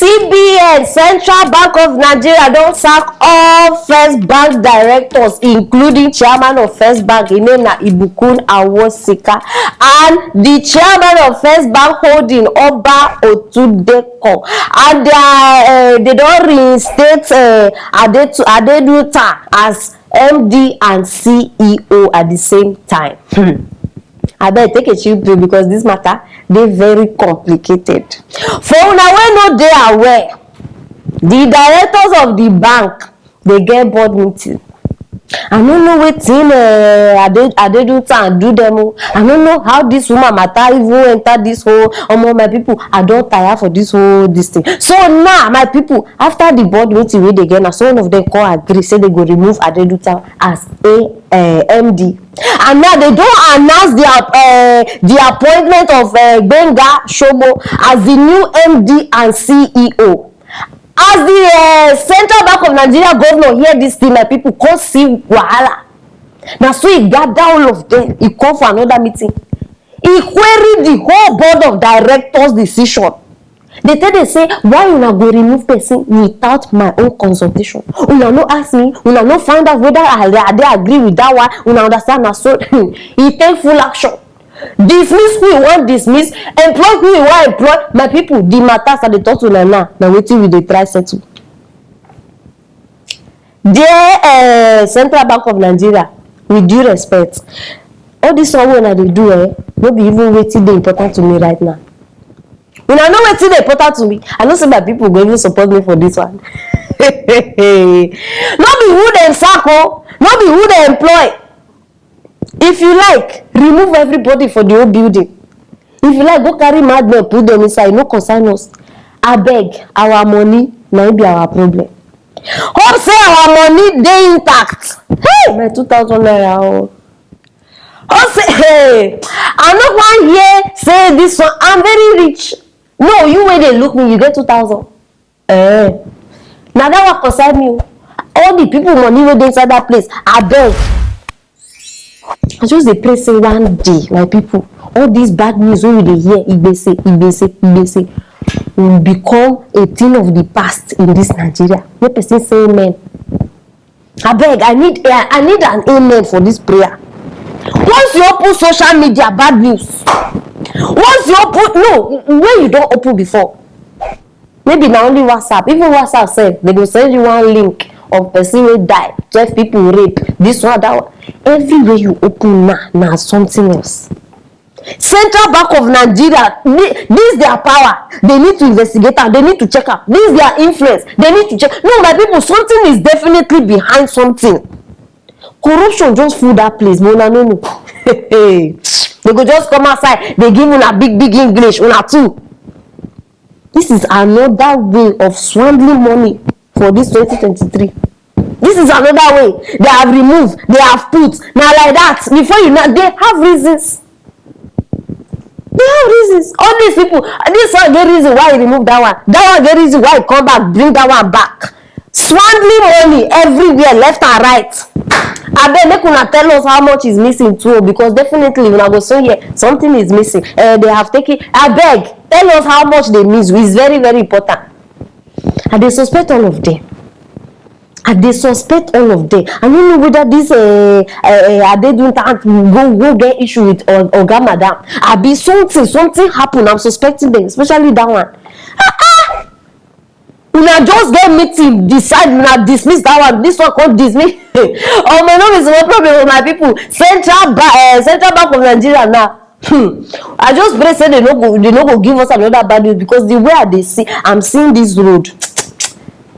CBN, Central Bank of Nigeria, don sack all First Bank directors, including chairman of First Bank, his name na Ibukun Awosika, and the chairman of First Bank Holding, Oba Otudeko, and they don reinstate Adeduta as MD and CEO at the same time. Abeg take a chill pill because this matter dey very complicated. For una wey no dey aware, the directors of the bank dey get board meeting. I no know wetin Adeduta do dem o. I no know how this woman matter even enter this whole my people. I don tire for this whole thing. So now my people, after the board meeting wey dey get, na so one of them come agree say they go remove Adeduta as MD. And now they don announce the appointment of Gbenga Shobo as the new MD and CEO. As the Central Bank of Nigeria governor hear this thing, my people come see wahala. Na so he gather all of them, he come for another meeting. He query the whole board of directors decision. They tell them say, why una go remove person without my own consultation? Una no ask me, una no find out whether I dey agree with that one. Una understand? Na so he take full action. Dismiss who you want dismiss, employ who you want employ. My people, the matters that they talk to now, na wetin we dey try settle. Dear Central Bank of Nigeria, with due respect, all this one wey una dey do no be even wetin dey important to me right now. Una know wetin dey important to me. I know say my people go even support me for this one. No be who dem sack o, no be who dem employ. If you like, remove everybody for the whole building. If you like, go carry madmen, put them inside, no concern us. Abeg, our money na be our problem. Hope say our money dey intact. Hey, my 2,000 naira o. Hope say, hey, I no wan hear say this one, I'm very rich. No, you wey dey look me, you get 2,000. Na that one concern me o. All the people money wey dey inside that place, abeg. I just dey pray say one day, my people, all these bad news wey we dey hear, Igbese, will become a thing of the past in this Nigeria. Make person say amen. Abeg, I need an amen for this prayer. Once you open social media, bad news. Once you open, no, when you don't open before, maybe na only WhatsApp. Even WhatsApp sef, they go send you one link of person wey die, 12 people rape, this one, that one. Everywhere you open now something else. Central Bank of Nigeria, this their power. They need to investigate and they need to check out. This their influence. They need to check. No, my people, something is definitely behind something. Corruption just full that place. No. They go just come outside. They give una big English. Una too. This is another way of swindling money for this 2023. This is another way. They have removed. They have put. Now like that. Before you know, they have reasons. They have reasons. All these people. This one get reason why he removed that one. That one get reason why he come back. Bring that one back. Swindling money everywhere, left and right. Abeg, make una tell us how much is missing too, because definitely when I go so here, something is missing. They have taken. Abeg, tell us how much they miss. It's very, very important. And they suspect all of them. I don't know whether this Adeduta go get issue with Oga Madam. I be something happen. I'm suspecting them, especially that one. Una just get meeting, decide una dismiss that one. This one can't dismiss. Oh my God, is no problem with my people. Central Bank of Nigeria now. I just pray say they no go give us another bad news, because the way I'm seeing this road.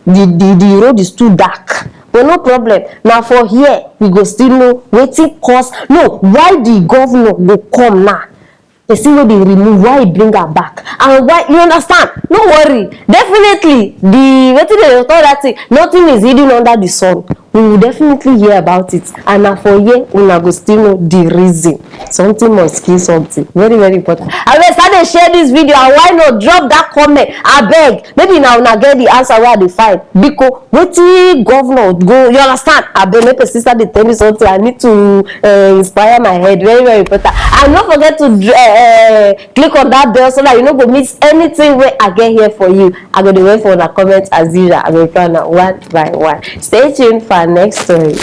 The road is too dark, but no problem. Now for here we go still know wetin cause why the governor go come now. The thing wey dey remove, why he bring her back, and why, you understand? No worry, definitely the wetin dey talk that thing, nothing is hidden under the sun. we will definitely hear about it, and na for here una go still know the reason. Something must kill something. Very, very important. Abeg, start dey share this video, and why not drop that comment? Abeg, maybe na una get the answer wey I dey find. Biko, wetin governor go, you understand? Abeg, make person start dey tell me something. I need to inspire my head. Very, very important. And don't forget to click on that bell so that you no go miss anything wey I get here for you. I go dey wait for una comment as usual. I go reply una one by one. Stay tuned for our next story.